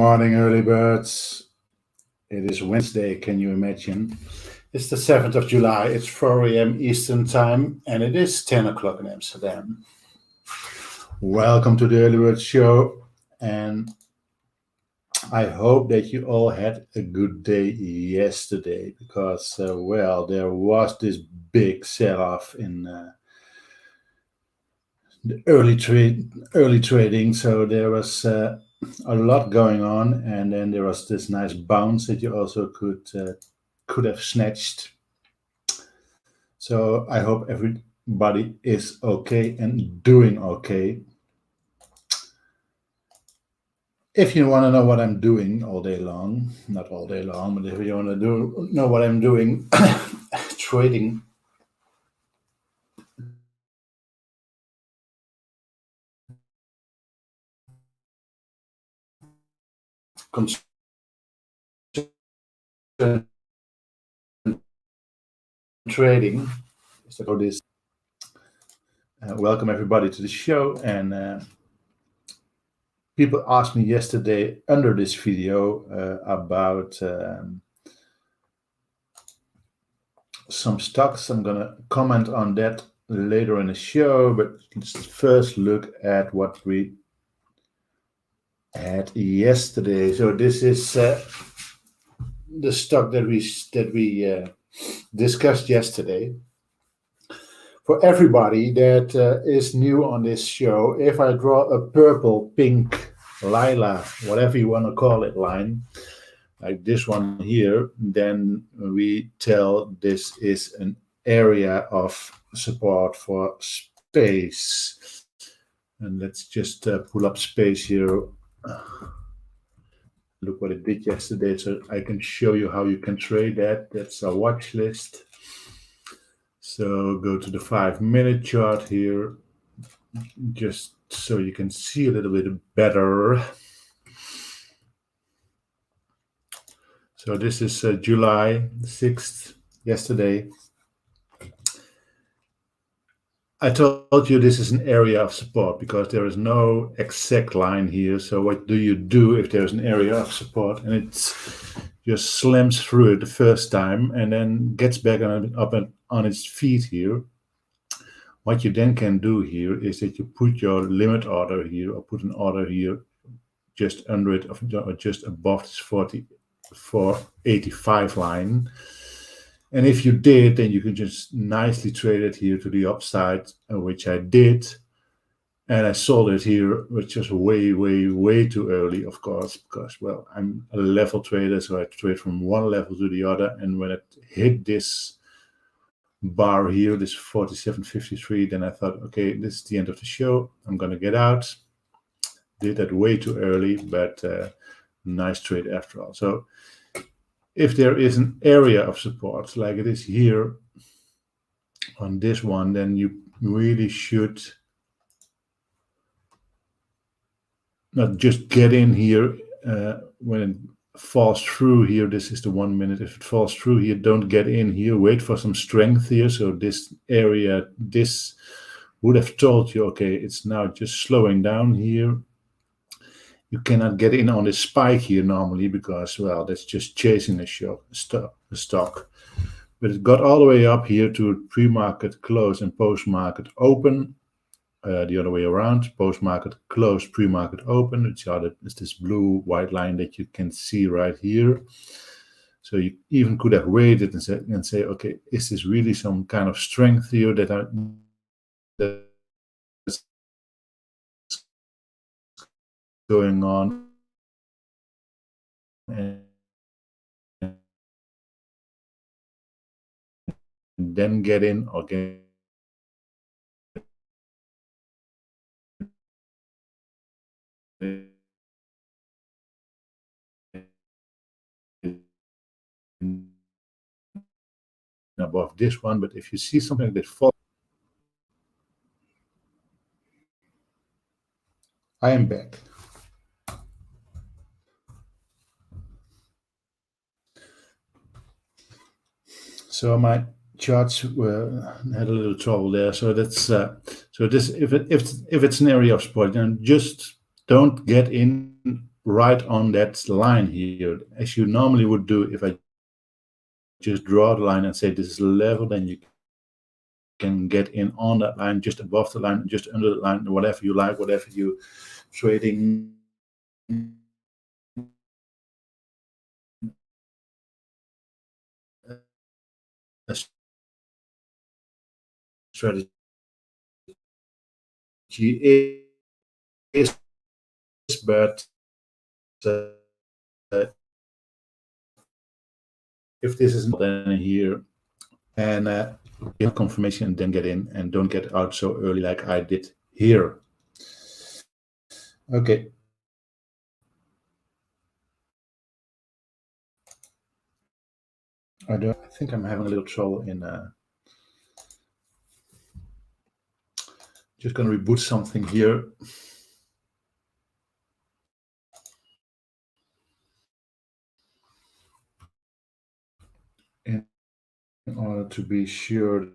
morning, early birds. It is Wednesday, can you imagine? It's the 7th of July, it's 4 a.m. Eastern Time, and it is 10 o'clock in Amsterdam. Welcome to the Early Bird Show, and I hope that you all had a good day yesterday, because, there was this big sell-off in the early trading, so there was a lot going on, and then there was this nice bounce that you also could have snatched. So I hope everybody is okay and doing okay. If you want to know what I'm doing all day long, not all day long, but if you want to know what I'm doing, trading. Trading. So this. Welcome everybody to the show, and people asked me yesterday under this video about some stocks. I'm gonna comment on that later in the show, but let's first look at what we had yesterday. So this is the stock that we discussed yesterday. For everybody that is new on this show, if I draw a purple, pink, lila, whatever you want to call it, line, like this one here, then we tell this is an area of support for space. And let's just pull up space here. Look what it did yesterday, so I can show you how you can trade that. That's a watch list. So go to the 5-minute chart here, just so you can see a little bit better. So this is July 6th, yesterday. I told you this is an area of support because there is no exact line here. So what do you do if there's an area of support and it just slams through it the first time and then gets back up on its feet here? What you then can do here is that you put your limit order here, or put an order here just under it, or just above this 44.85 line. And if you did, then you can just nicely trade it here to the upside, which I did. And I sold it here, which was way, way, way too early, of course, because, well, I'm a level trader, so I trade from one level to the other. And when it hit this bar here, this 47.53, then I thought, okay, this is the end of the show. I'm going to get out. Did that way too early, but nice trade after all. So if there is an area of support like it is here on this one, then you really should not just get in here when it falls through here. This is the 1 minute. If it falls through here, don't get in here. Wait for some strength here. So this area, this would have told you, okay, it's now just slowing down here. You cannot get in on this spike here normally because, well, that's just chasing the stock. But it got all the way up here to pre-market close and post-market open. The other way around, post-market close, pre-market open. It's this blue-white line that you can see right here. So you even could have waited and say, okay, is this really some kind of strength here that's going on? And then get in or get above this one. But if you see something that falls, I am back. So my charts had a little trouble there. So that's so this if it's an area of support, then just don't get in right on that line here, as you normally would do if I just draw the line and say this is the level, then you can get in on that line, just above the line, just under the line, whatever you like, whatever you trading strategy is, but if this is not then here, and get confirmation and then get in and don't get out so early like I did here. Okay. I think I'm having a little trouble in just going to reboot something here. In order to be sure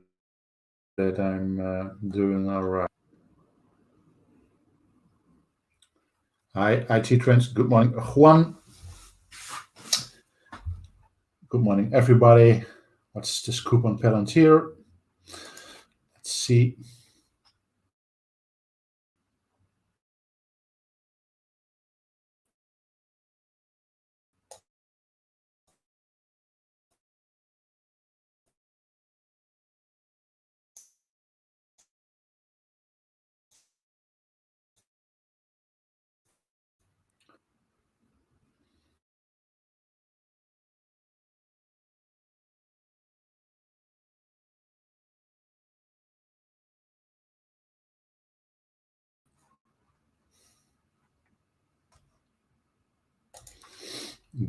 that I'm doing all right. Hi, IT Trends. Good morning, Juan. Good morning, everybody. What's the scoop on Palantir? Let's see.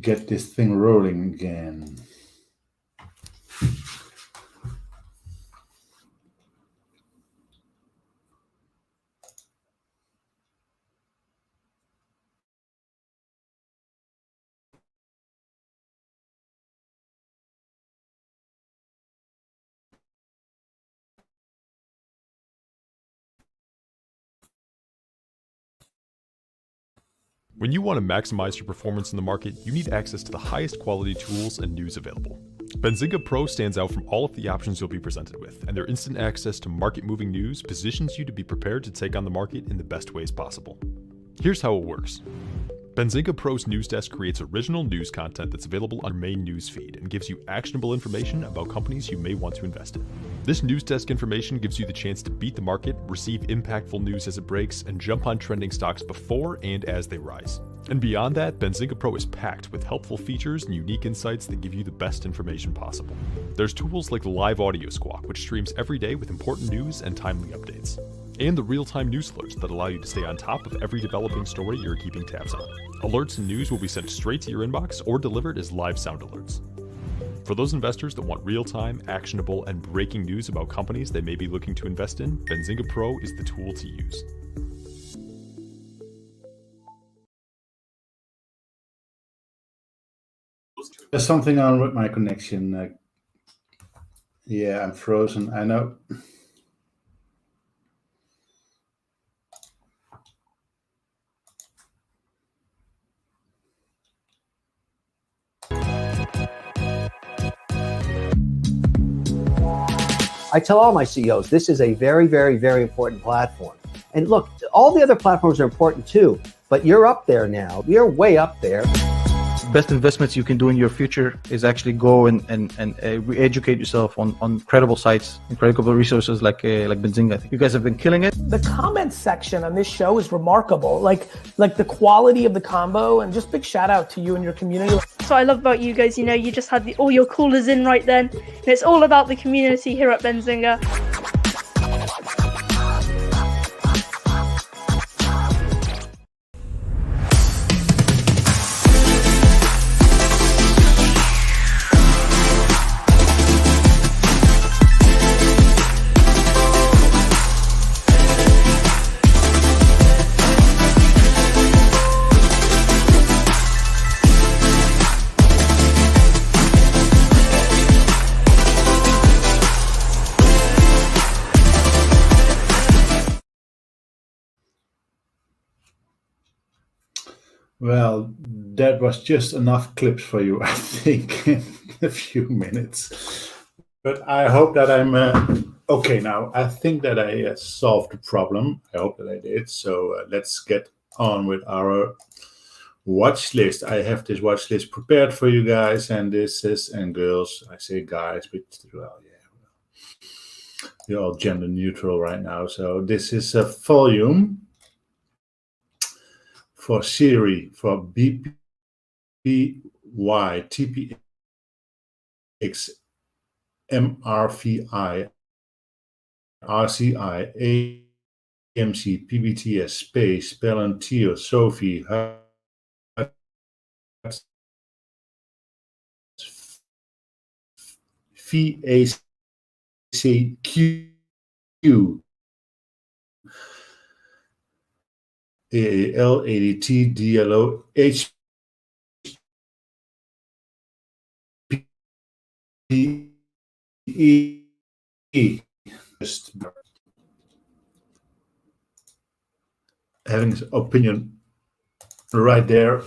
Get this thing rolling again. When you want to maximize your performance in the market, you need access to the highest quality tools and news available. Benzinga Pro stands out from all of the options you'll be presented with, and their instant access to market-moving news positions you to be prepared to take on the market in the best ways possible. Here's how it works. Benzinga Pro's news desk creates original news content that's available on your main news feed and gives you actionable information about companies you may want to invest in. This news desk information gives you the chance to beat the market, receive impactful news as it breaks, and jump on trending stocks before and as they rise. And beyond that, Benzinga Pro is packed with helpful features and unique insights that give you the best information possible. There's tools like the Live Audio Squawk, which streams every day with important news and timely updates, and the real-time news alerts that allow you to stay on top of every developing story you're keeping tabs on. Alerts and news will be sent straight to your inbox or delivered as live sound alerts. For those investors that want real-time, actionable, and breaking news about companies they may be looking to invest in, Benzinga Pro is the tool to use. There's something on with my connection. Yeah, I'm frozen. I know. I tell all my CEOs, this is a very, very, very important platform. And look, all the other platforms are important too, but you're up there now. You're way up there. Best investments you can do in your future is actually go and re-educate yourself on credible sites and credible resources like Benzinga. I think you guys have been killing it. The comment section on this show is remarkable. Like the quality of the combo, and just big shout out to you and your community. So I love about you guys, you know, you just had all your callers in right then. And it's all about the community here at Benzinga. Well, that was just enough clips for you, I think, in a few minutes. But I hope that I'm okay now. I think that I solved the problem. I hope that I did. So let's get on with our watch list. I have this watch list prepared for you guys, and this is, and girls, I say guys, but well, yeah, you're all gender neutral right now. So this is a volume for SIRI, for BPY, TPX, MRVI, RCI, AMC, PBTS, Space, Palantir, Sophie, VACQ, AAL, ADT, DLO, HPE. Just having his opinion right there.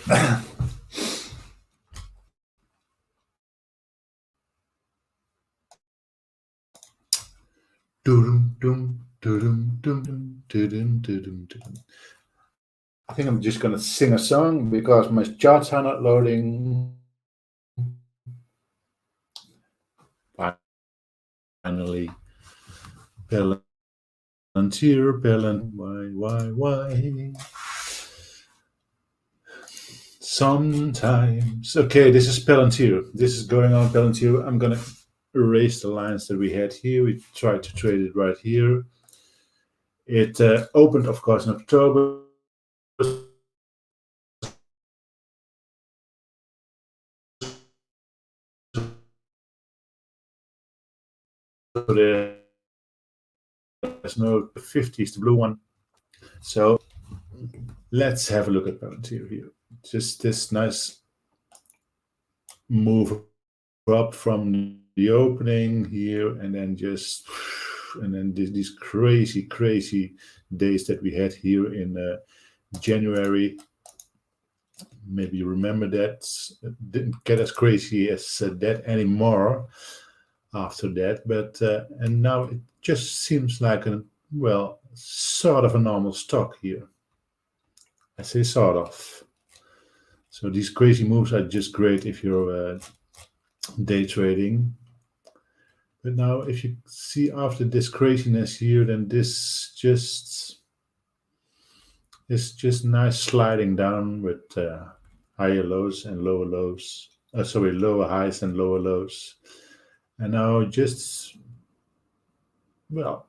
I think I'm just gonna sing a song because my charts are not loading. Finally, Palantir, why? Sometimes. Okay, this is Palantir. This is going on Palantir. I'm gonna erase the lines that we had here. We tried to trade it right here. It opened, of course, in October. So there's no 50 is the blue one. So let's have a look at Palantir here. Just this nice move up from the opening here, and then these crazy days that we had here in January. Maybe you remember that. It didn't get as crazy as that anymore after that, but and now it just seems like sort of a normal stock here. I say sort of. So these crazy moves are just great if you're day trading. But now if you see after this craziness here, then this just is just nice sliding down with higher lows and lower lows. Lower highs and lower lows. And now just, well,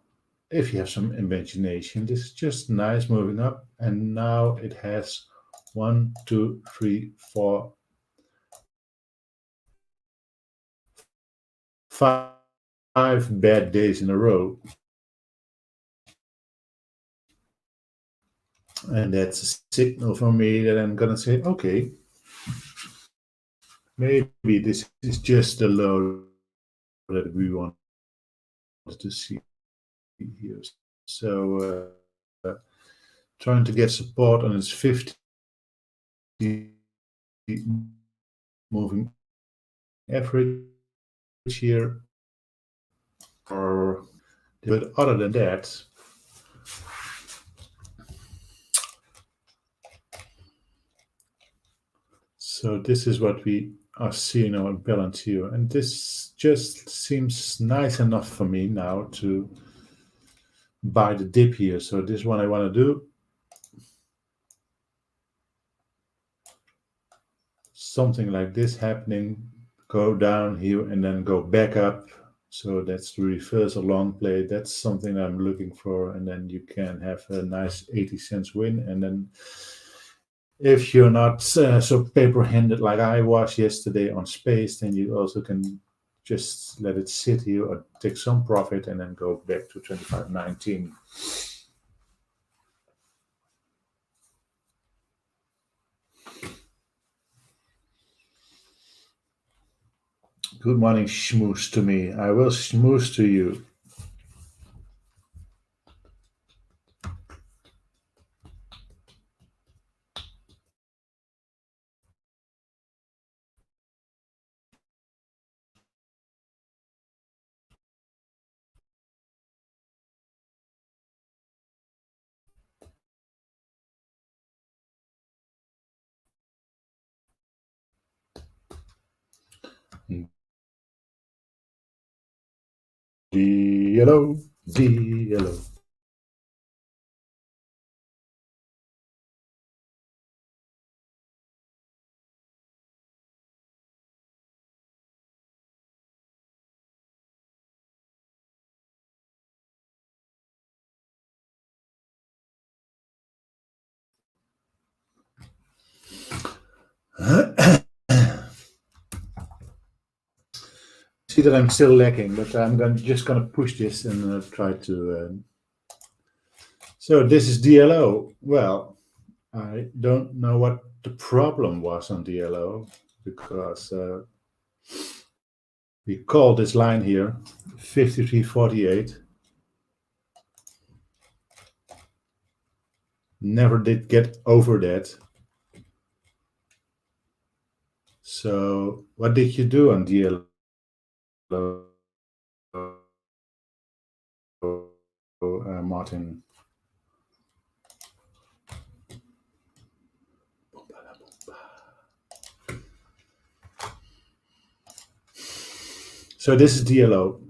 if you have some imagination, this is just nice moving up. And now it has 1, 2, 3, 4, 5 bad days in a row. And that's a signal for me that I'm going to say, okay, maybe this is just the low that we want to see here. So trying to get support on its 50 moving average here. But other than that, so this is what we are seeing on Palantir, and this just seems nice enough for me now to buy the dip here. So this one I want to do. Something like this happening, go down here and then go back up. So that's the reversal long play. That's something I'm looking for. And then you can have a nice 80 cents win. And then if you're not so paper-handed like I was yesterday on Space, then you also can just let it sit here or take some profit and then go back to 25.19. Good morning, schmooze to me. I will schmooze to you. DLO, DLO. See that I'm still lacking, but I'm just gonna push this and try to. So this is DLO. Well, I don't know what the problem was on DLO because we called this line here 53.48. Never did get over that. So what did you do on DLO? Martin. So this is DLO.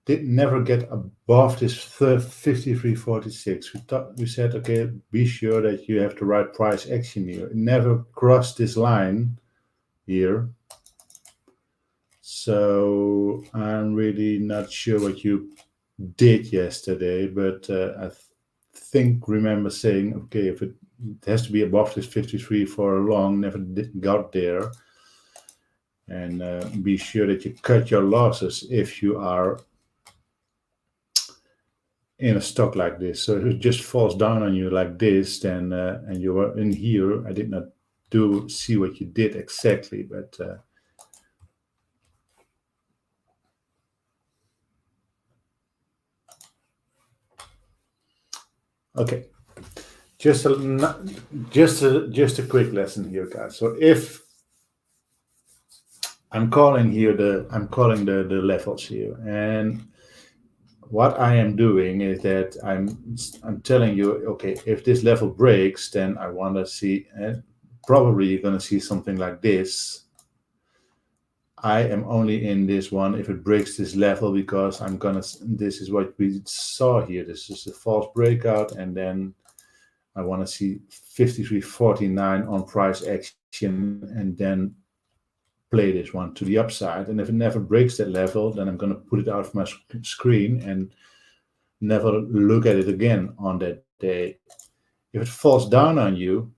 Did never get above this 53.46. We said, okay, be sure that you have the right price action here. It never crossed this line here. So I'm really not sure what you did yesterday, but I think remember saying, okay, if it has to be above this 53 for long, never got there. And be sure that you cut your losses if you are in a stock like this. So if it just falls down on you like this, then and you were in here, I did not see what you did exactly, but okay. Just a quick lesson here, guys. So if I'm calling the levels here, and what I am doing is that I'm telling you, okay, if this level breaks, then I want to see, probably you're going to see something like this. I am only in this one if it breaks this level, because this is what we saw here. This is a false breakout, and then I want to see 53.49 on price action, and then play this one to the upside. And if it never breaks that level, then I'm going to put it out of my screen and never look at it again on that day. If it falls down on you,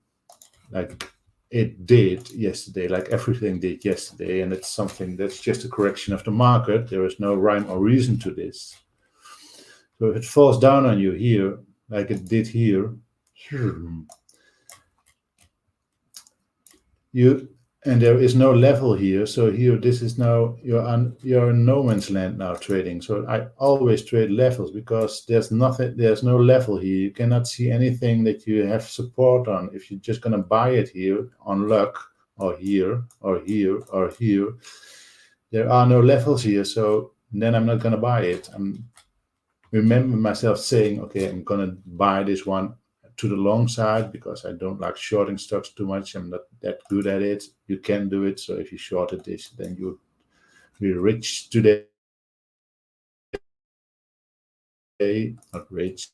like it did yesterday, like everything did yesterday, and it's something that's just a correction of the market, there is no rhyme or reason to this. So if it falls down on you here, like it did here, and there is no level here. So here, this is now, you're in no man's land now trading. So I always trade levels, because there's no level here. You cannot see anything that you have support on. If you're just going to buy it here on luck, or here, or here, or here, there are no levels here. So then I'm not going to buy it. I remember myself saying, okay, I'm going to buy this one to the long side, because I don't like shorting stocks too much. I'm not that good at it. You can do it. So if you shorted this, then you'll be rich today. Not rich.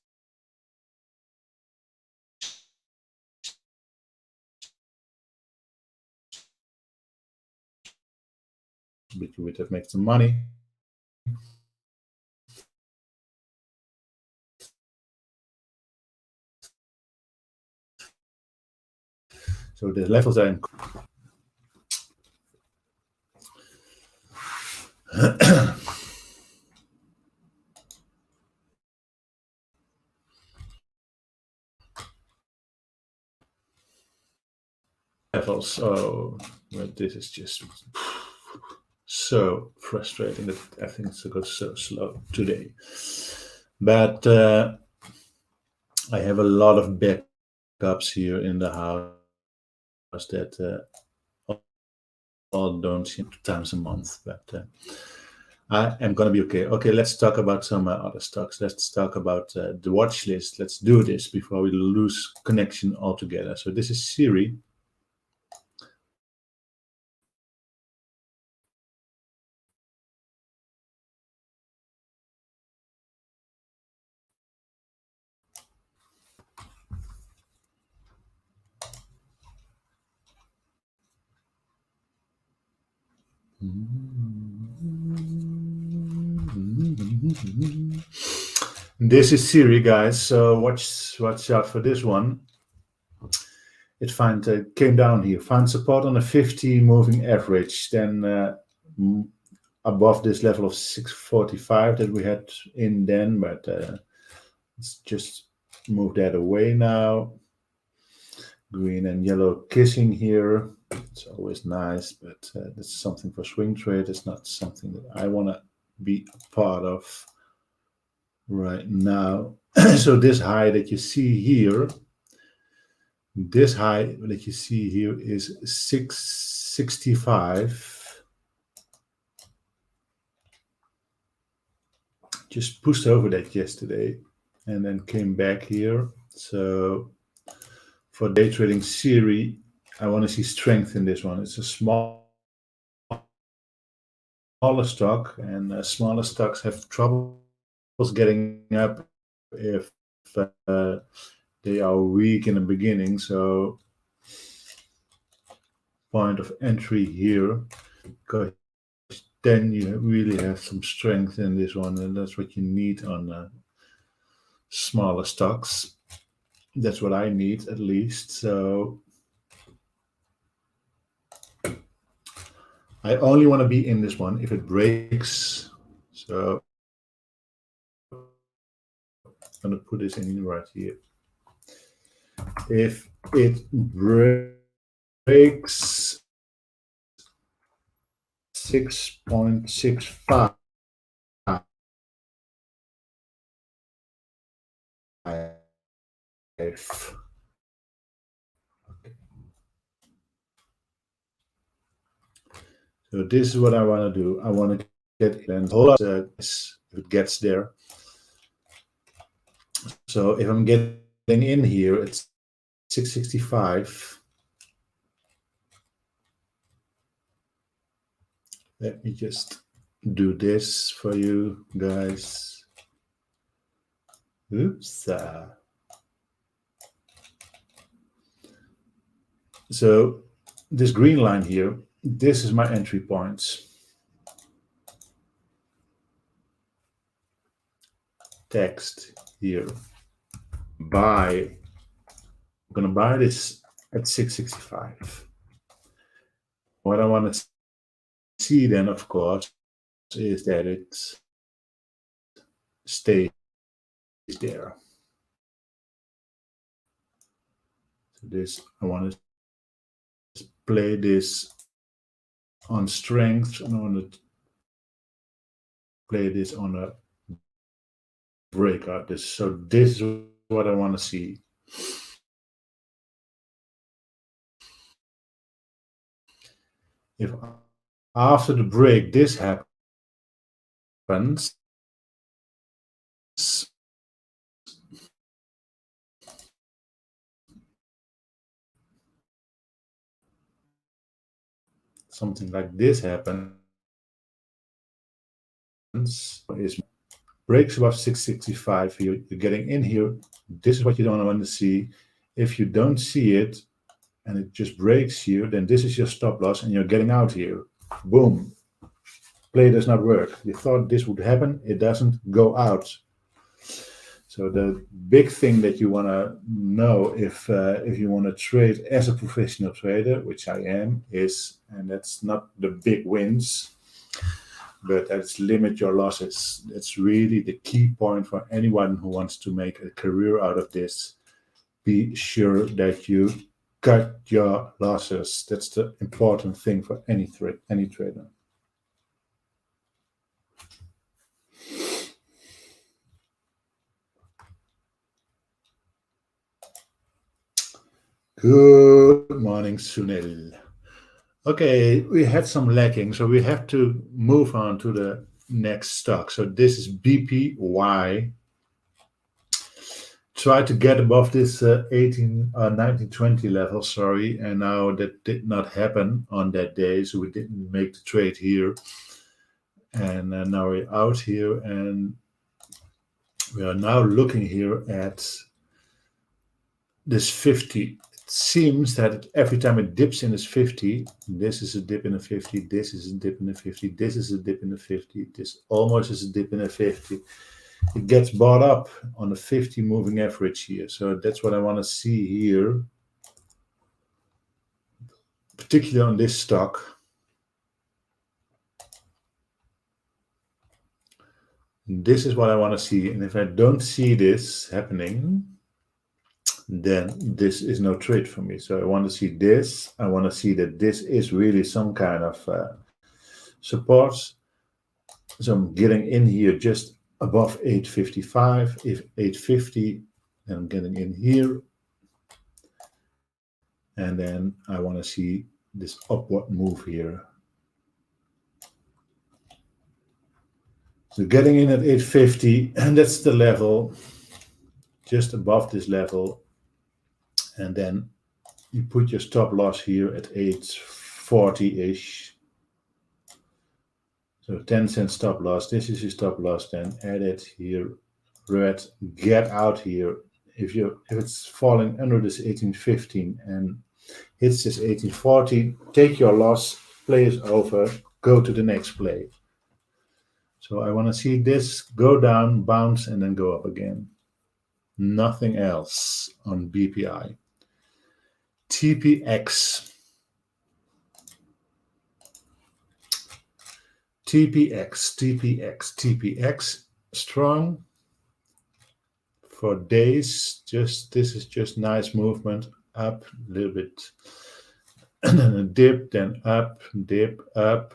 But you would have made some money. So the levels are in. Levels. So this is just so frustrating that I think it's goes so slow today. But I have a lot of backups here in the house that all don't see 2 times a month, but I am going to be okay. Okay, let's talk about some other stocks. Let's talk about the watch list. Let's do this before we lose connection altogether. So this is SIRI. This is SIRI, guys, so watch out for this one. It came down here, found support on a 50 moving average, then above this level of 645 that we had in then, but let's just move that away now. Green and yellow kissing here. It's always nice, but that's something for swing trade. It's not something that I want to be a part of right now. So this high that you see here, is 665. Just pushed over that yesterday and then came back here. So for day trading SIRI, I want to see strength in this one. It's a smaller stock, and smaller stocks have troubles getting up if they are weak in the beginning. So point of entry here, because then you really have some strength in this one, and that's what you need on smaller stocks. That's what I need, at least. So I only want to be in this one if it breaks. So I'm going to put this in right here. If it breaks 6.65, so this is what I want to do. I want to get and hold up if it gets there. So if I'm getting in here, it's 665. Let me just do this for you guys. Oops. So this green line here, this is my entry points. Text here. Buy. I'm going to buy this at 665. What I want to see then, of course, is that it stays there. So this, I want to play this on strength, and I want to play this on a breakout. So this is what I want to see. If after the break this happens, something like this happens, is breaks above 665 here, you're getting in here. This is what you don't want to see. If you don't see it and it just breaks here, then this is your stop loss and you're getting out here. Boom. Play does not work. You thought this would happen, it doesn't, go out. So the big thing that you want to know if you want to trade as a professional trader, which I am, is, and that's not the big wins, but that's limit your losses. That's really the key point for anyone who wants to make a career out of this. Be sure that you cut your losses. That's the important thing for any trader. Good morning, Sunil. Okay, we had some lacking, so we have to move on to the next stock. So this is BPY. Try to get above this 1920 level, sorry, and now that did not happen on that day, so we didn't make the trade here. And now we're out here, and we are now looking here at this 50. seems that every time it dips in its 50, this is a dip in a 50, this is a dip in a 50, this is a dip in a 50, this almost is a dip in a 50. It gets bought up on the 50 moving average here. So that's what I want to see here, particularly on this stock. This is what I want to see. And if I don't see this happening, then this is no trade for me. So I want to see this. I want to see that this is really some kind of support. So I'm getting in here just above 855. If 850, then I'm getting in here. And then I want to see this upward move here. So getting in at 850, and that's the level, just above this level. And then you put your stop loss here at 840-ish. So 10-cent stop loss. This is your stop loss. Then add it here. Red. Get out here. If it's falling under this 1815 and hits this 1840, take your loss. Play is over. Go to the next play. So I want to see this go down, bounce, and then go up again. Nothing else on BPI. TPX. TPX strong for days. This is just nice movement up a little bit, and then a dip, then up, dip, up.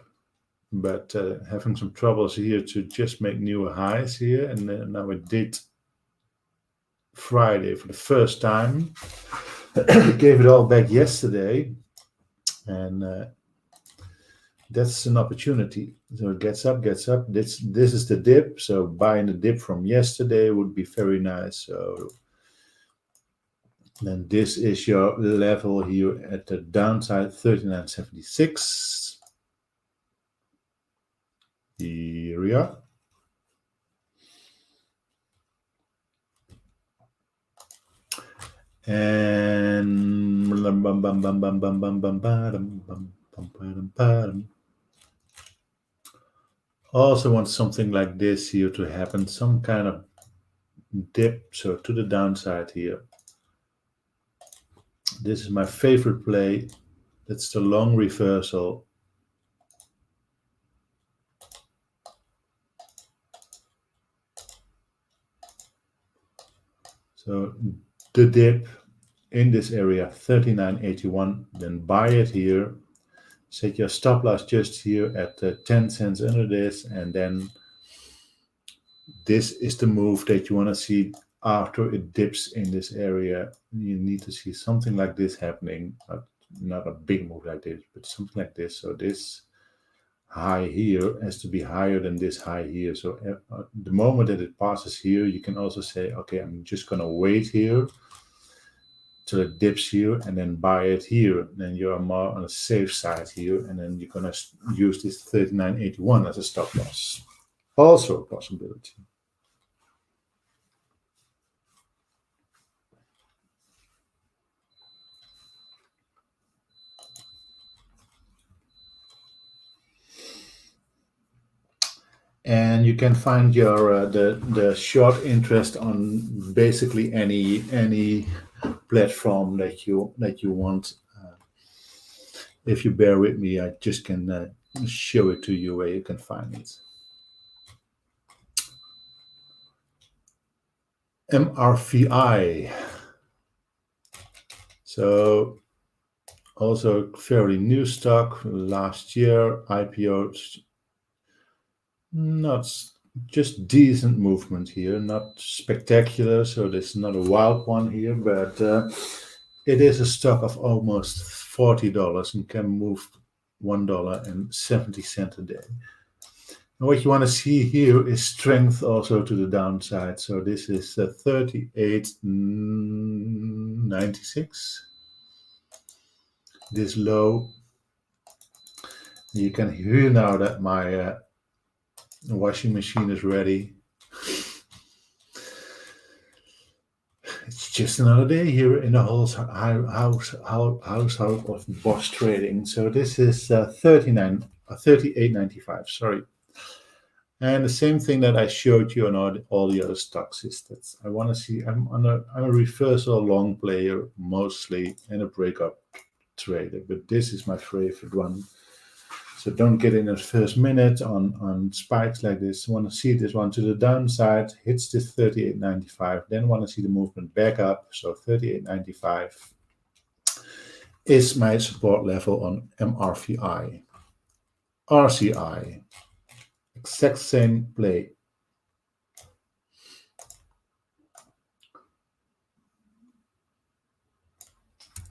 But having some troubles here to just make new highs here, and then now it did Friday for the first time. Gave it all back yesterday, and that's an opportunity. So it gets up. This is the dip. So buying the dip from yesterday would be very nice. So then this is your level here at the downside, 39.76. Here we are. And also want something like this here to happen, some kind of dip, so to the downside here. This is my favorite play. That's the long reversal. So the dip in this area, 39.81, then buy it here. Set your stop loss just here at 10 cents under this, and then this is the move that you want to see after it dips in this area. You need to see something like this happening, not a big move like this, but something like this. So this high here has to be higher than this high here. So the moment that it passes here, you can also say, okay, I'm just going to wait here till it dips here and then buy it here. Then you're more on the safe side here, and then you're going to use this 39.81 as a stop loss. Also a possibility. And you can find your the short interest on basically any platform that you want. If you bear with me, I just can show it to you where you can find it. MRVI. So also fairly new stock. Last year IPO. Not just decent movement here, not spectacular. So this is not a wild one here, but it is a stock of almost $40 and can move $1.70 a day. And what you want to see here is strength also to the downside. So this is 38.96. This low. You can hear now that my the washing machine is ready. It's just another day here in the house of Bosch Trading. So this is 38.95. Sorry. And the same thing that I showed you on all the other stocks is that I want to see. I'm a reversal long player mostly and a breakup trader, but this is my favorite one. So don't get in the first minute on spikes like this. Want to see this one to the downside, hits this 38.95. Then want to see the movement back up. So 38.95 is my support level on MRVI. RCI. Exact same play.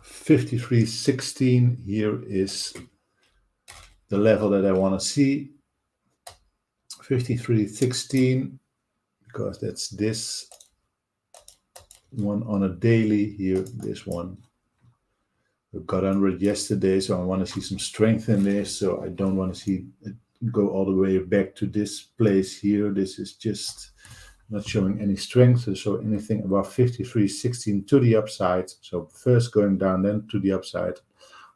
$53.16 here is the level that I want to see. 53.16 because that's this one on a daily here. This one we got under it yesterday, so I want to see some strength in this. So I don't want to see it go all the way back to this place here. This is just not showing any strength. So anything above 53.16 to the upside. So first going down, then to the upside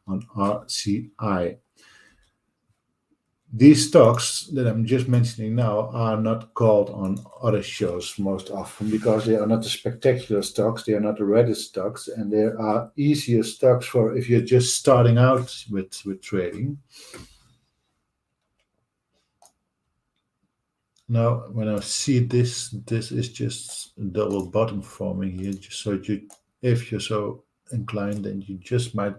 on RCI. These stocks that I'm just mentioning now are not called on other shows most often because they are not the spectacular stocks, they are not the reddest stocks, and there are easier stocks for if you're just starting out with trading. Now, when I see this is just a double bottom forming here, just so if you're so inclined, then you just might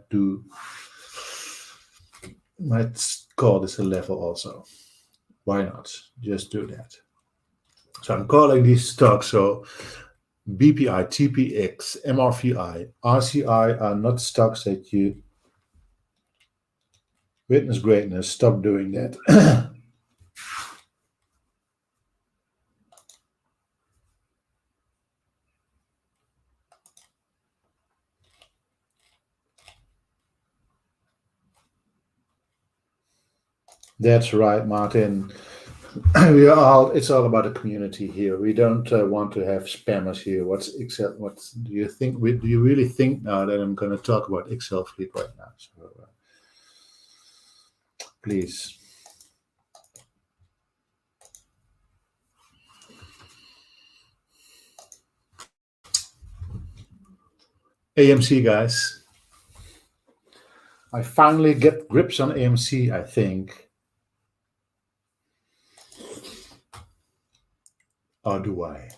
call this a level also. Why not? Just do that. So I'm calling these stocks. So BPI, TPX, MRVI, RCI are not stocks that you witness greatness. Stop doing that. That's right, Martin. It's all about the community here. We don't want to have spammers here. What do you think? Do you really think now that I'm going to talk about Excel Fleet right now? So, please. AMC, guys. I finally get grips on AMC, I think. Or do I?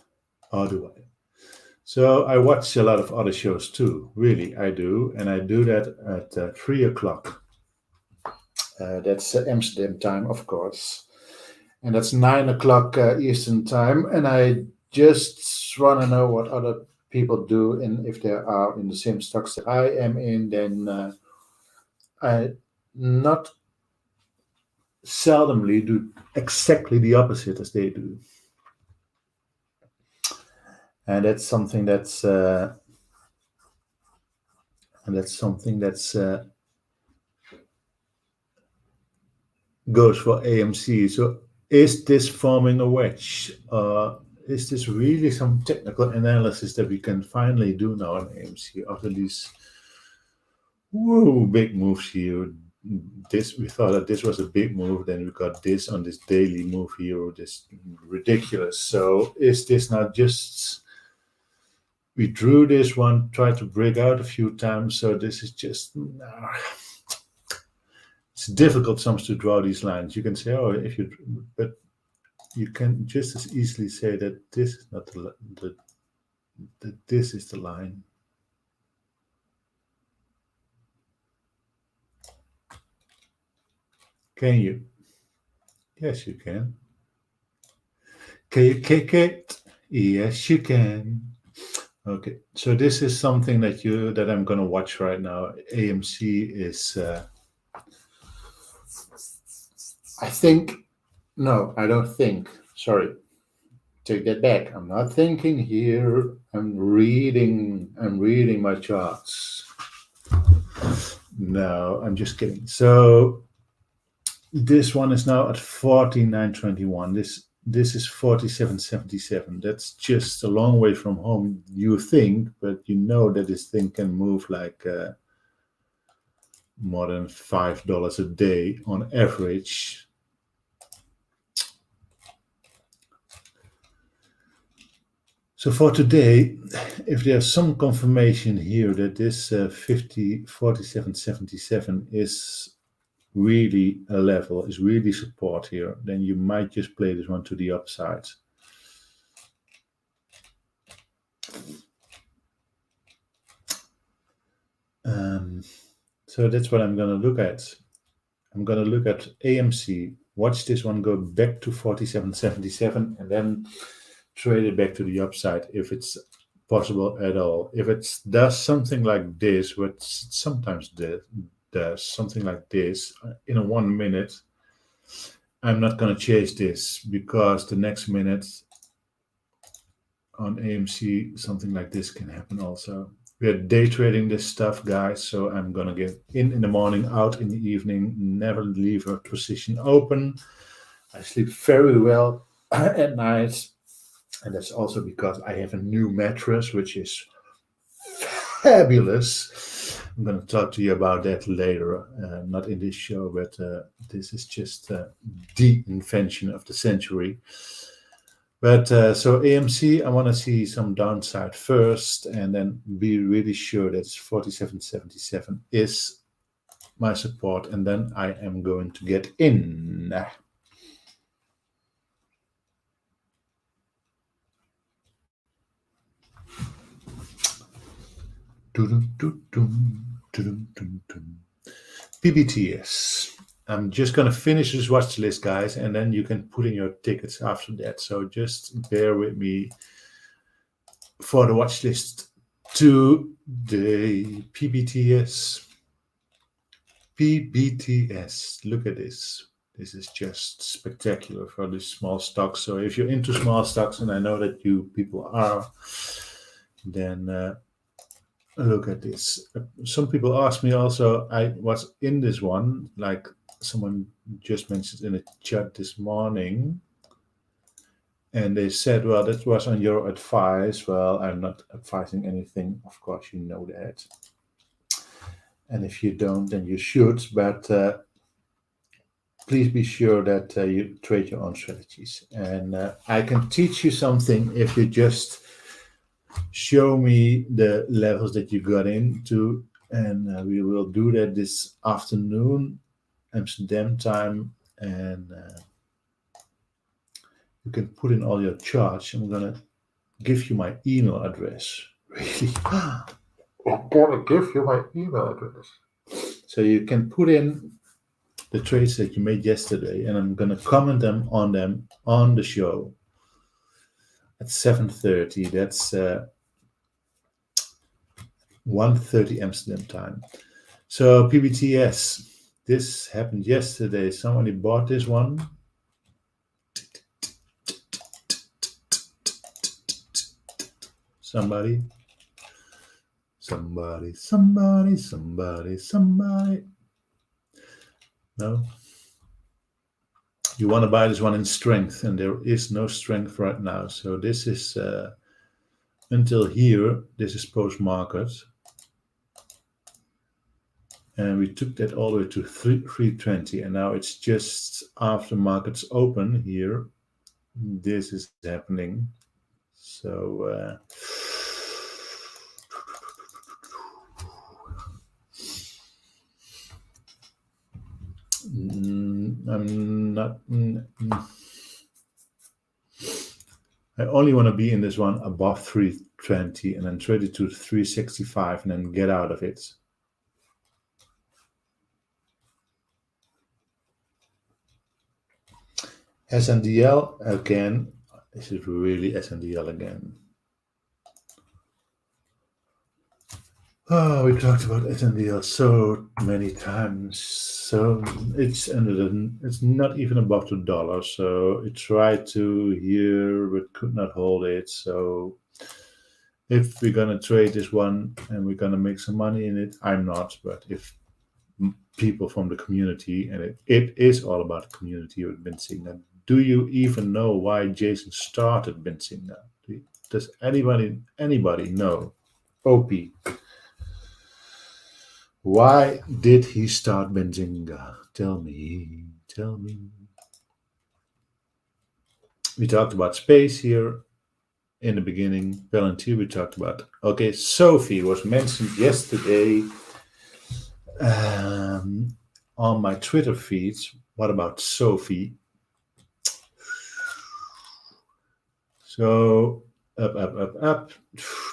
So I watch a lot of other shows too. Really, I do. And I do that at 3 o'clock. That's Amsterdam time, of course. And that's 9 o'clock Eastern time. And I just want to know what other people do. And if they are in the same stocks that I am in, then I not seldomly do exactly the opposite as they do. And that's something that's goes for AMC. So is this forming a wedge? Is this really some technical analysis that we can finally do now on AMC after these big moves here? We thought that this was a big move, then we got this on this daily move here, this ridiculous. So is this not just we drew this one, tried to break out a few times, so this is just it's difficult sometimes to draw these lines. You can say, but you can just as easily say that this is not that this is the line. Can you? Yes, you can. Can you kick it? Yes, you can. Okay, so this is something that I'm going to watch right now. AMC is, I don't think. Sorry, take that back. I'm not thinking here. I'm reading my charts. No, I'm just kidding. So this one is now at 49.21. This this is 47.77. That's just a long way from home, you think, but you know that this thing can move like more than $5 a day on average. So for today, if there's some confirmation here that this 47.77 is really a level, is really support here, then you might just play this one to the upside. So that's what I'm going to look at. I'm going to look at AMC, watch this one go back to 47.77 and then trade it back to the upside if it's possible at all. If it does something like this, which sometimes does something like this in a 1 minute, I'm not going to chase this, because the next minute on AMC something like this can happen also. We are day trading this stuff, guys, so I'm going to get in the morning, out in the evening, never leave a position open. I sleep very well at night, and that's also because I have a new mattress, which is fabulous. I'm going to talk to you about that later, not in this show, but this is just the invention of the century. But so AMC, I want to see some downside first and then be really sure that 47.77 is my support, and then I am going to get in. PBTS. I'm just going to finish this watch list, guys, and then you can put in your tickets after that. So just bear with me for the watch list today. PBTS. Look at this. This is just spectacular for these small stocks. So if you're into small stocks, and I know that you people are, then look at this. Some people ask me also, I was in this one, like someone just mentioned in a chat this morning, and they said, well, that was on your advice. Well, I'm not advising anything, of course, you know that. And if you don't, then you should, but please be sure that you trade your own strategies. And I can teach you something if you just show me the levels that you got into, and we will do that this afternoon, Amsterdam time, and you can put in all your charts. I'm gonna give you my email address. Really? I'm gonna give you my email address. So you can put in the trades that you made yesterday, and I'm gonna comment them on the show at 7:30. That's 1:30 Amsterdam time. So PBTS. This happened yesterday. Somebody bought this one. Somebody. No. You want to buy this one in strength, and there is no strength right now. So this is until here. This is post-market. And we took that all the way to 320, and now it's just after markets open here. This is happening. So I'm not. I only want to be in this one above 320 and then trade it to 365 and then get out of it. SNDL again. This is really SNDL again. Oh, we talked about SNDL so many times. So it's not even above $2. So it tried to here, but could not hold it. So if we're gonna trade this one and we're gonna make some money in it, I'm not. But if people from the community, and it is all about the community with Benzinga, do you even know why Jason started Benzinga? Does anybody know? OP. Why did he start Benzinga? Tell me. We talked about space here in the beginning. Palantir we talked about. Okay, Sophie was mentioned yesterday on my Twitter feeds. What about Sophie? So up.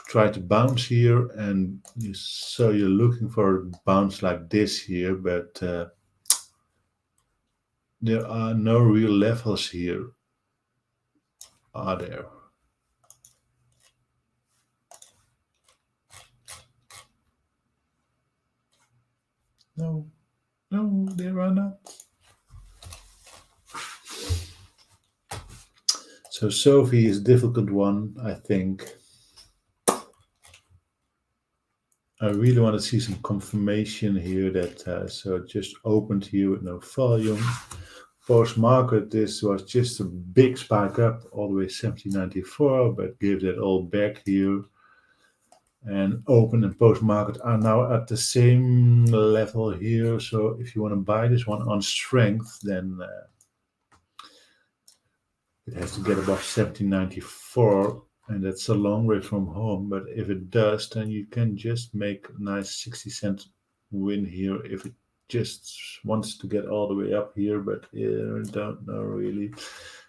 Try to bounce here, and so you're looking for a bounce like this here, but there are no real levels here, are there? No, there are not. So Sophie is a difficult one, I think. I really want to see some confirmation here that so it just opened here with no volume. Post market, this was just a big spike up all the way 1794, but gave that all back here. And open and post market are now at the same level here. So if you want to buy this one on strength, then it has to get above 1794, and that's a long way from home. But if it does, then you can just make a nice 60-cent win here if it just wants to get all the way up here, but I don't know really.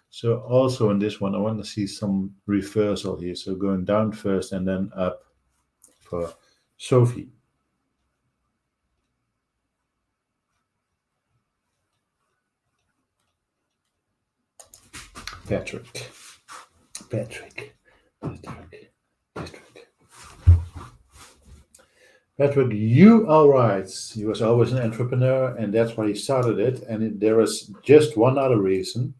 So also in this one, I want to see some reversal here. So going down first and then up for Sophie. Patrick, you are right. He was always an entrepreneur, and that's why he started it. And there is just one other reason.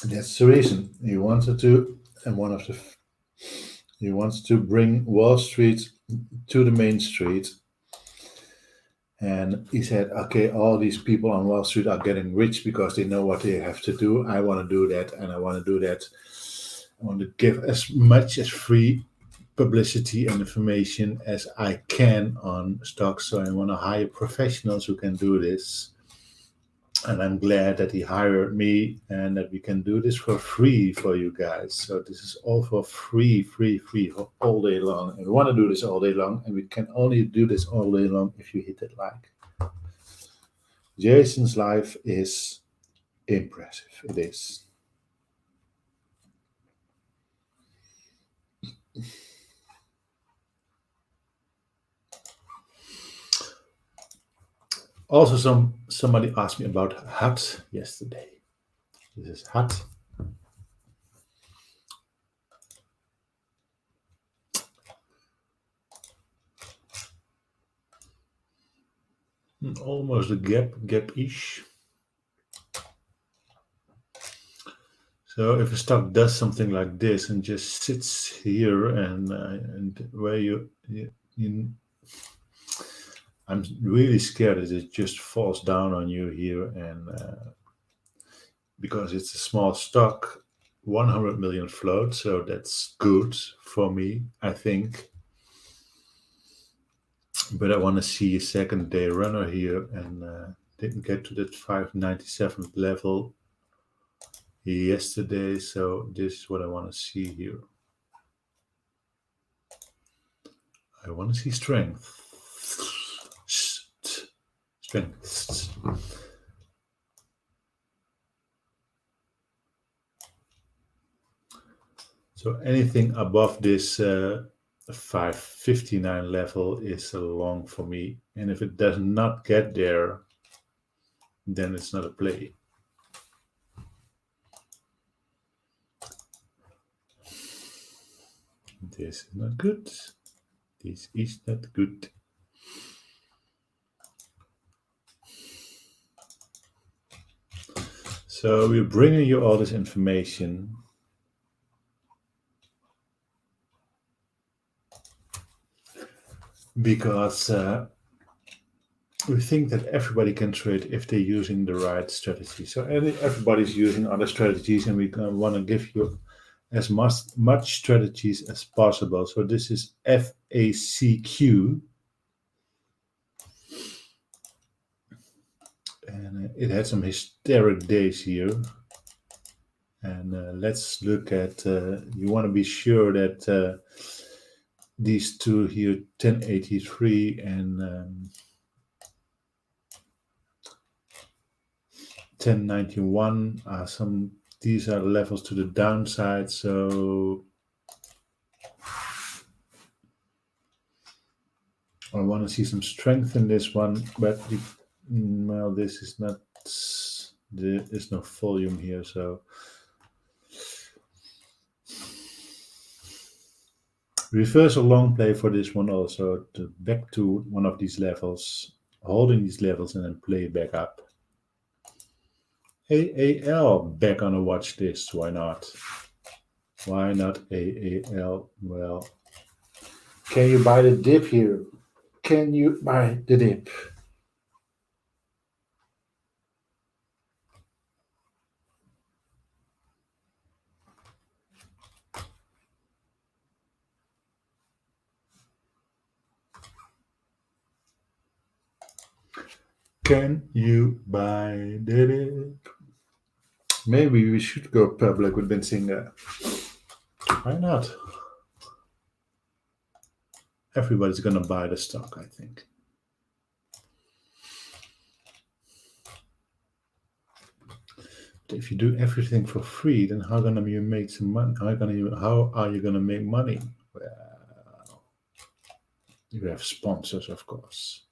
That's the reason he wanted to, and he wants to bring Wall Street to the main street. And he said, okay, all these people on Wall Street are getting rich because they know what they have to do. I want to do that, and I want to do that. I want to give as much as free publicity and information as I can on stocks. So I want to hire professionals who can do this. And I'm glad that he hired me and that we can do this for free for you guys. So this is all for free all day long. And we want to do this all day long, and we can only do this all day long if you hit that like. Jason's life is impressive. It is. Also, somebody asked me about HUT yesterday. This is HUT. Almost a gap-ish. So if a stock does something like this and just sits here and where I'm really scared that it just falls down on you here, and because it's a small stock, 100 million float, so that's good for me, I think. But I want to see a second day runner here, and didn't get to that 597 level yesterday, so this is what I want to see here. I want to see strength. So anything above this 559 level is a long for me, and if it does not get there, then it's not a play. This is not good. This is not good. So we're bringing you all this information, because we think that everybody can trade if they're using the right strategy. So everybody's using other strategies, and we want to give you as much strategies as possible. So this is FACQ, and it had some hysteric days here. And let's look at, you want to be sure that these two here, 1083 and 1091 are these are levels to the downside. So I want to see some strength in this one, but well, this is not, there is no volume here. So reversal long play for this one also, to back to one of these levels, holding these levels and then play back up. AAL back on a watch list. Why not? Why not AAL? Well, can you buy the dip here? Can you buy the dip? Can you buy the dip? Maybe we should go public with Benzinga. Why not? Everybody's gonna buy the stock, I think. But if you do everything for free, then how gonna you make some money? How are you gonna make money? Well, you have sponsors, of course.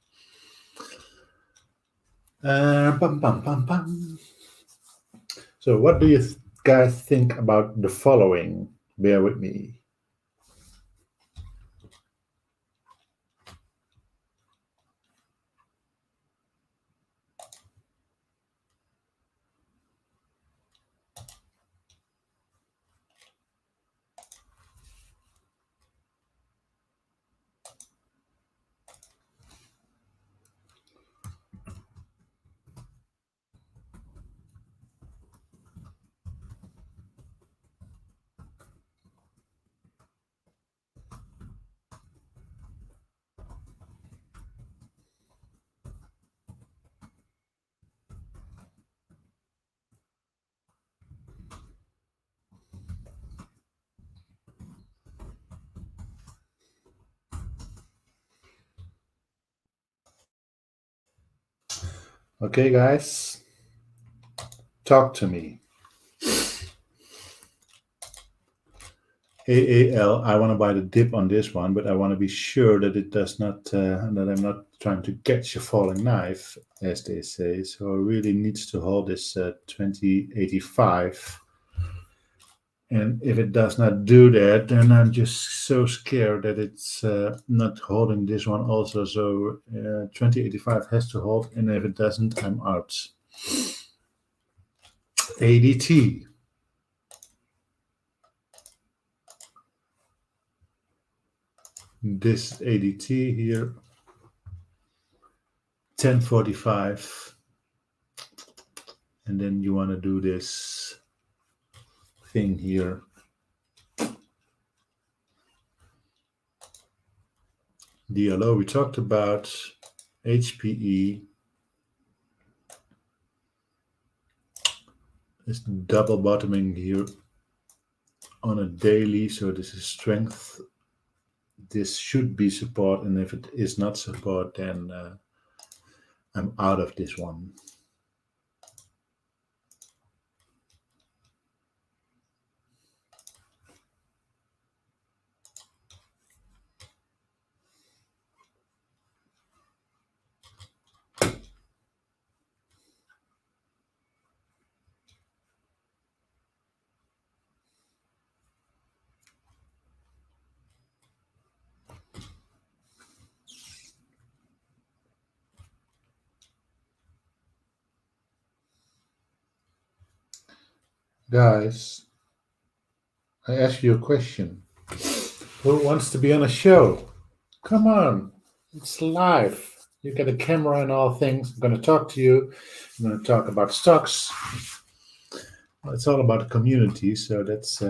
Bum, bum, bum, bum. So what do you guys think about the following? Bear with me. Okay, guys, talk to me. AAL, I want to buy the dip on this one, but I want to be sure that it does not, that I'm not trying to catch a falling knife, as they say. So it really needs to hold this 2085. And if it does not do that, then I'm just so scared that it's not holding this one also. So 2085 has to hold, and if it doesn't, I'm out. ADT. This ADT here, 1045. And then you want to do this thing here. DLO we talked about, HPE. It's double bottoming here on a daily, so this is strength. This should be support, and if it is not support, then I'm out of this one. Guys, I ask you a question. Who wants to be on a show? Come on. It's live. You get a camera and all things. I'm going to talk to you. I'm going to talk about stocks. Well, it's all about the community, so that's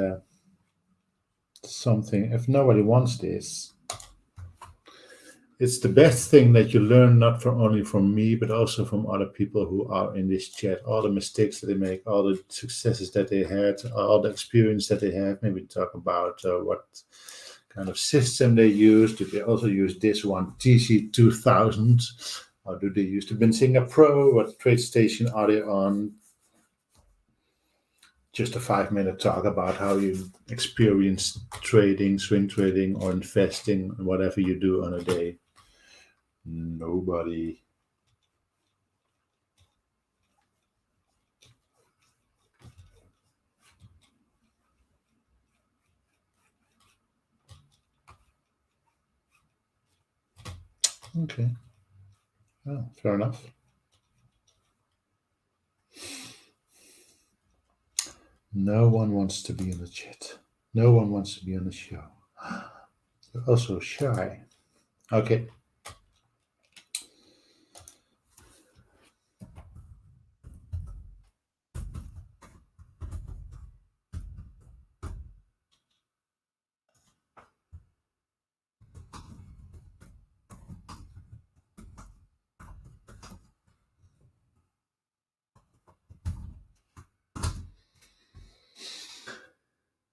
something. If nobody wants this, it's the best thing that you learn not from only from me, but also from other people who are in this chat. All the mistakes that they make, all the successes that they had, all the experience that they have. Maybe talk about what kind of system they use. Do they also use this one, TC2000? Or do they use the Benzinga Pro? What trade station are they on? Just a 5-minute talk about how you experience trading, swing trading, or investing, whatever you do on a day. Nobody. Okay. Oh, fair enough. No one wants to be in the chat. No one wants to be on the show. You're also shy. Okay.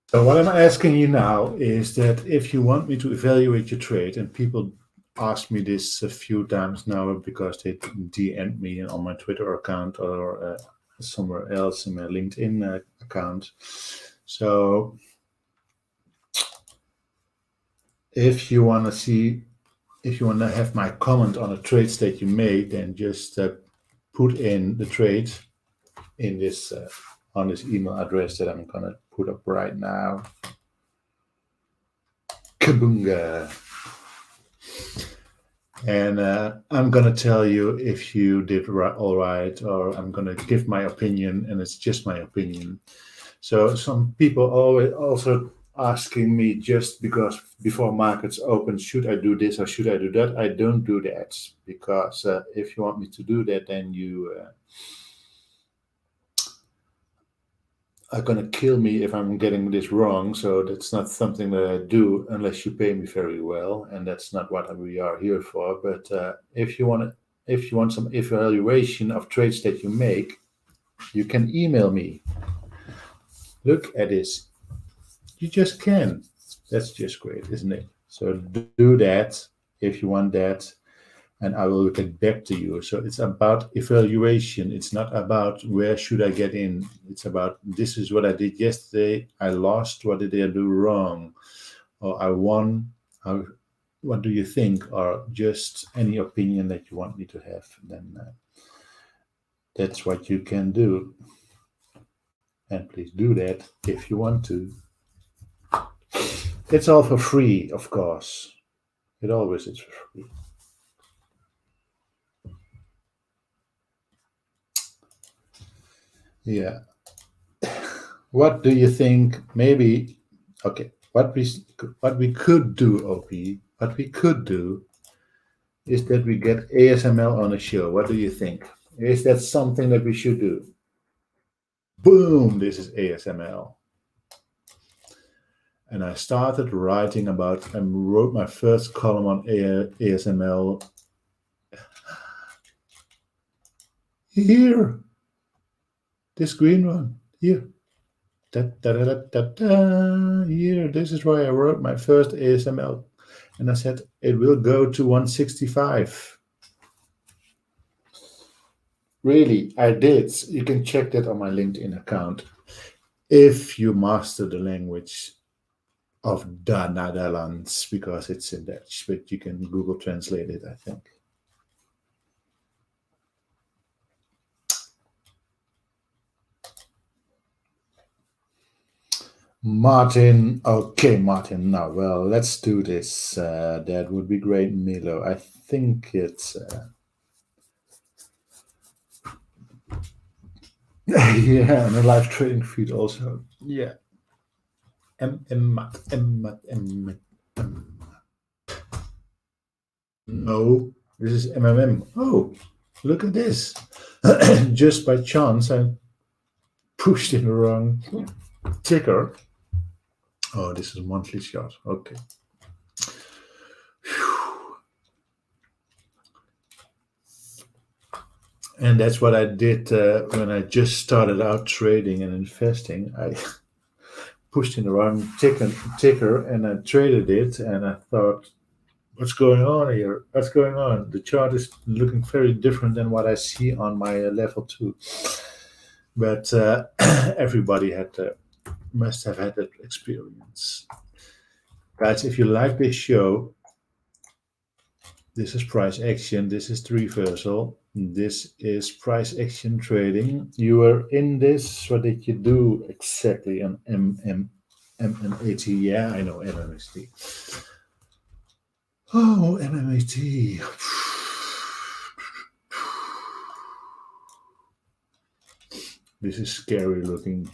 So what I'm asking you now is that if you want me to evaluate your trade, and people asked me this a few times now because they DM'd me on my Twitter account or somewhere else in my LinkedIn account. So if you want to have my comment on the trades that you made, then just put in the trade in this on this email address that I'm gonna put up right now. Kabunga. And I'm gonna tell you if you did all right, or I'm gonna give my opinion, and it's just my opinion. So some people always also asking me, just because before markets open, should I do this or should I do that? I don't do that, because if you want me to do that, then you are going to kill me if I'm getting this wrong. So that's not something that I do unless you pay me very well, and that's not what we are here for. But if you want some evaluation of trades that you make, you can email me. Look at this. You just can. That's just great, isn't it? So do that if you want that, and I will get back to you. So it's about evaluation. It's not about where should I get in. It's about, this is what I did yesterday. I lost. What did I do wrong? Or I won. What do you think? Or just any opinion that you want me to have. Then that's what you can do. And please do that if you want to. It's all for free, of course. It always is for free. Yeah. What do you think? Maybe, okay, what we could do, OP, what we could do is that we get ASML on the show. What do you think? Is that something that we should do? Boom, this is ASML. And I started writing about, I wrote my first column on ASML here. This green one, here. Here, this is why I wrote my first ASML. And I said, it will go to 165. Really, I did. You can check that on my LinkedIn account. If you master the language of the Netherlands, because it's in Dutch, but you can Google translate it, I think. Martin, okay, Martin. Now, well, let's do this. That would be great, Milo. I think it's yeah, and a live trading feed also. Yeah. No, this is MMM. Oh, look at this. Just by chance, I pushed in the wrong ticker. Oh, this is a monthly chart. Okay. And that's what I did when I just started out trading and investing. I pushed in the wrong ticker and I traded it, and I thought, what's going on here? What's going on? The chart is looking very different than what I see on my level 2. But everybody must have had that experience. Guys, if you like this show, this is price action, this is the reversal, this is price action trading. You were in this. What did you do exactly on MMAT? Yeah, I know MMAT. Oh, MMAT. This is scary looking.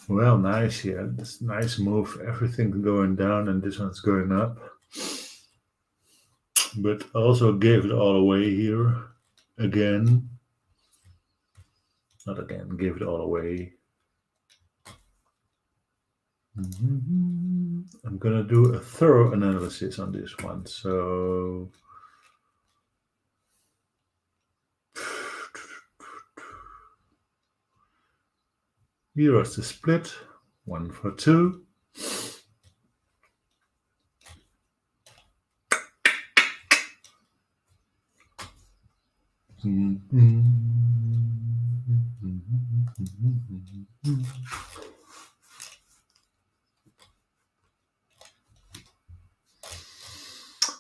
Well, nice here. This nice move. Everything's going down and this one's going up. But also gave it all away here. Again. Not again, gave it all away. I'm going to do a thorough analysis on this one. So here is the split, 1 for 2.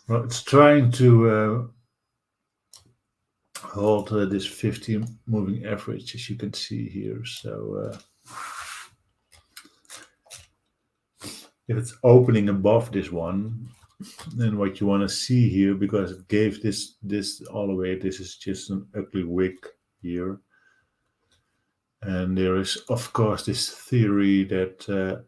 Well, it's trying to hold this 50 moving average, as you can see here. So if it's opening above this one, then what you want to see here, because it gave this all away, this is just an ugly wick here. And there is, of course, this theory that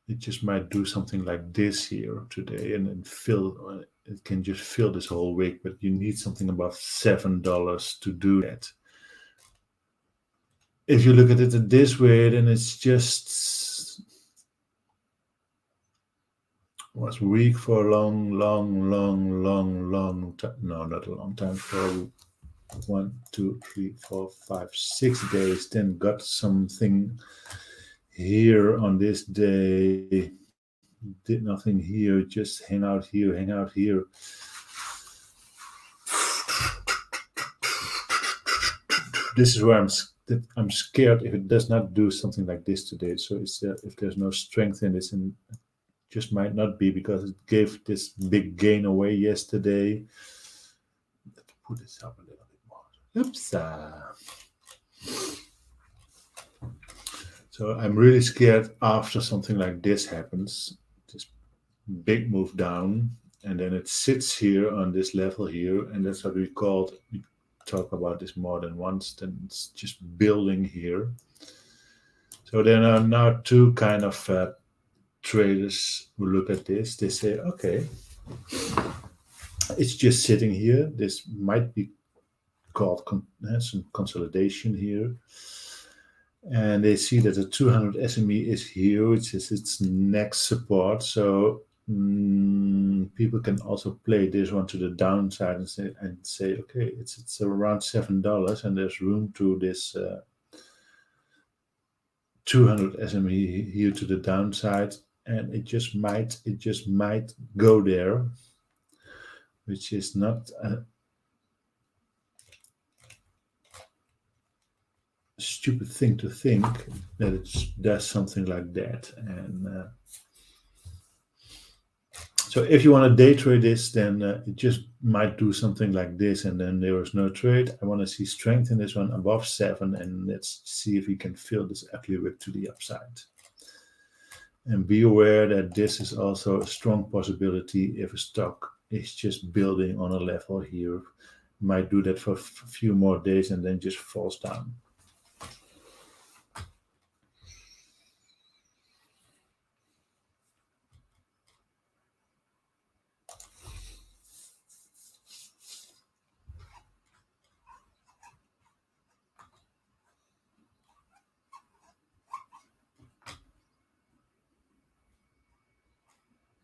it just might do something like this here today, and then fill. It can just fill this whole wick, but you need something above $7 to do that. If you look at it this way, then it's just was weak for a long time. No, not a long time. For 1, 2, 3, 4, 5, 6 days. Then got something here on this day. Did nothing here. Just hang out here. Hang out here. This is where I'm scared if it does not do something like this today. So it's if there's no strength in this, and just might not be because it gave this big gain away yesterday. Let's put this up a little bit more. Oops. So I'm really scared after something like this happens, this big move down, and then it sits here on this level here, and that's what we talk about this more than once, then it's just building here. So there are now two kind of traders who look at this. They say, okay, it's just sitting here. This might be called some consolidation here. And they see that the 200 SME is here, which is its next support. So people can also play this one to the downside and say, okay, it's around $7, and there's room to this 200 SME here to the downside, and it just might go there, which is not a stupid thing to think that it does something like that. And so if you want to day trade this, then it just might do something like this, and then there is no trade. I want to see strength in this one above 7, and let's see if we can fill this ugly wick to the upside. And be aware that this is also a strong possibility if a stock is just building on a level here. Might do that for a few more days and then just falls down.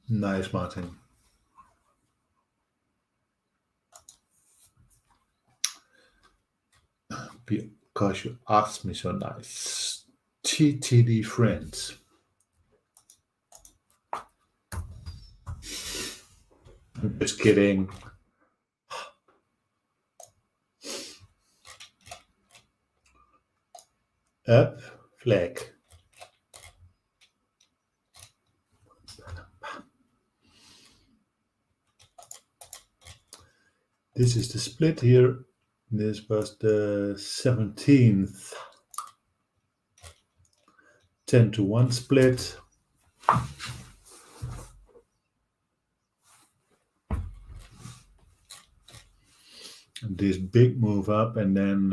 Nice, Martin. Because you asked me so nice. TTD friends. I'm just kidding. Up, flag. This is the split here. This was the 17th. 10-1 split. This big move up, and then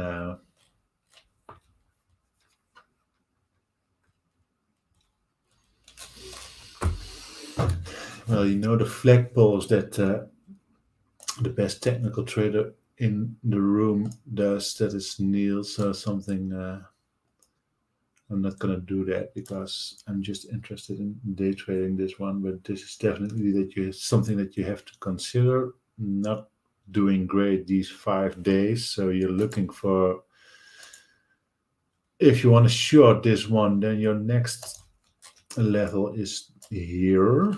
well, you know the flagpoles that the best technical trader in the room does. That is Niels or something. I'm not gonna do that because I'm just interested in day trading this one. But this is definitely something that you have to consider. Not doing great these 5 days, so you're looking for. If you want to short this one, then your next level is here.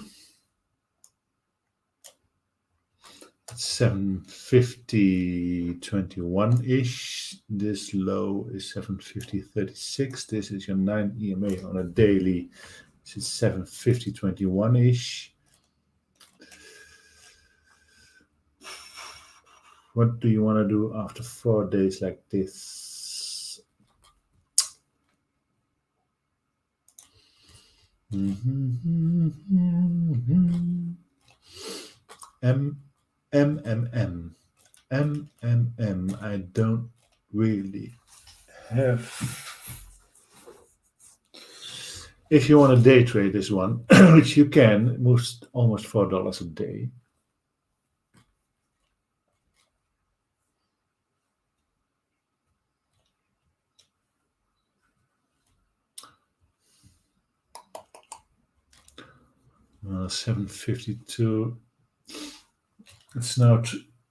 750.21-ish. This low is 750.36. This is your 9 EMA on a daily. This is 750.21-ish. What do you want to do after 4 days like this? MMM. I don't really have. If you want to day trade this one, which you can, it moves almost $4 a day. $752. It's now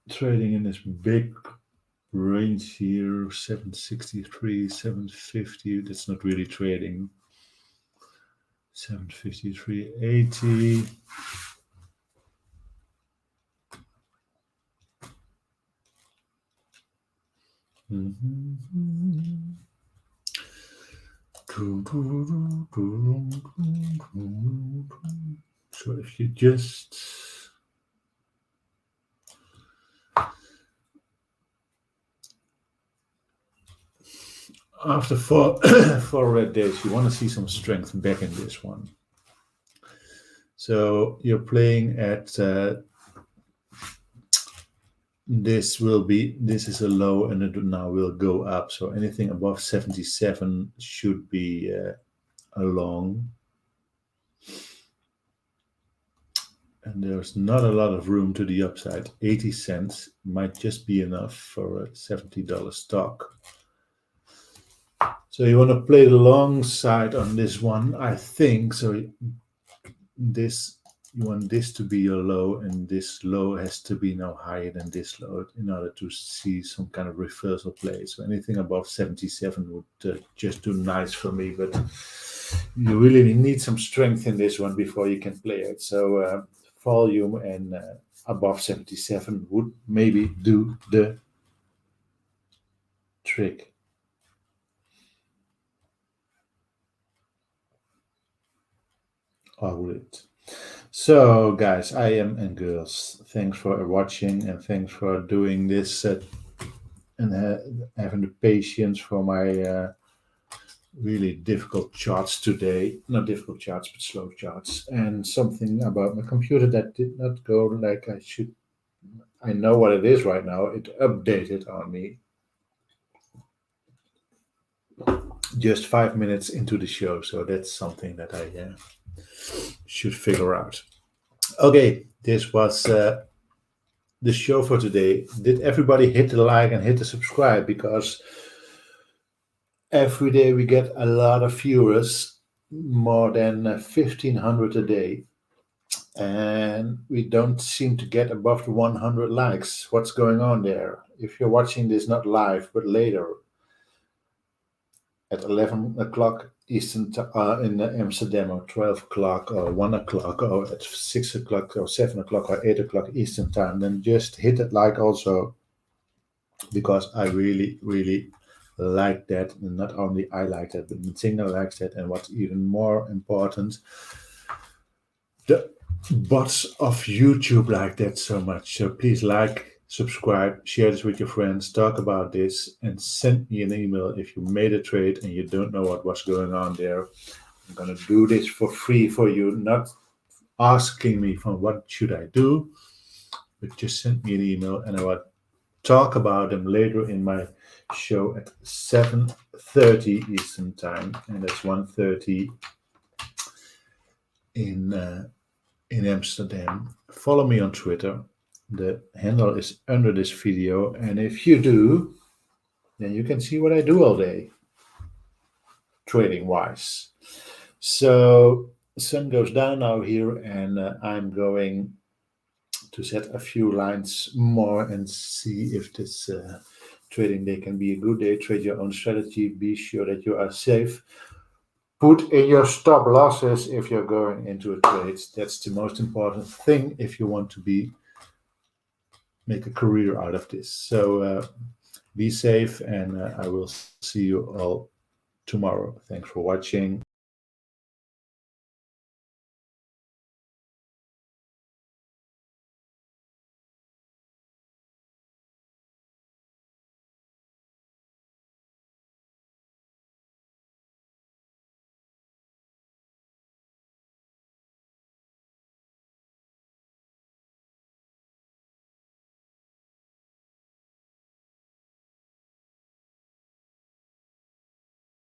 trading in this big range here, 763, 750. That's not really trading. 753.80. So if you just after four red days, you want to see some strength back in this one. So you're playing at this is a low, and it now will go up. So anything above 77 should be a long. And there's not a lot of room to the upside. 80 cents might just be enough for a $70 stock. So you want to play the long side on this one, I think. So you want this to be your low, and this low has to be now higher than this low in order to see some kind of reversal play. So anything above 77 would just do nice for me, but you really need some strength in this one before you can play it. So volume and above 77 would maybe do the trick. Or would it? So guys, and girls, thanks for watching, and thanks for doing this and having the patience for my really difficult charts today. Not difficult charts, but slow charts. And something about my computer that did not go like I should. I know what it is right now. It updated on me just 5 minutes into the show. So that's something that I should figure out. Okay, this was the show for today. Did everybody hit the like and hit the subscribe? Because every day we get a lot of viewers, more than 1,500 a day. And we don't seem to get above the 100 likes. What's going on there? If you're watching this not live, but later at 11 o'clock Eastern in Amsterdam, or 12 o'clock, or 1 o'clock, or at 6 o'clock, or 7 o'clock, or 8 o'clock Eastern time, then just hit that like also, because I really, really like that. And not only I like that, but Benzinga likes that. And what's even more important, the bots of YouTube like that so much. So please like, subscribe, share this with your friends, talk about this, and send me an email if you made a trade and you don't know what was going on there. I'm going to do this for free for you, not asking me for what should I do, but just send me an email and I will talk about them later in my show at 7:30 Eastern time, and that's 1:30 in Amsterdam. Follow me on Twitter. The handle is under this video, and if you do, then you can see what I do all day, trading wise. So the sun goes down now here, and I'm going to set a few lines more and see if this trading day can be a good day. Trade your own strategy. Be sure that you are safe. Put in your stop losses if you're going into a trade. That's the most important thing if you want to make a career out of this. So be safe, and I will see you all tomorrow. Thanks for watching.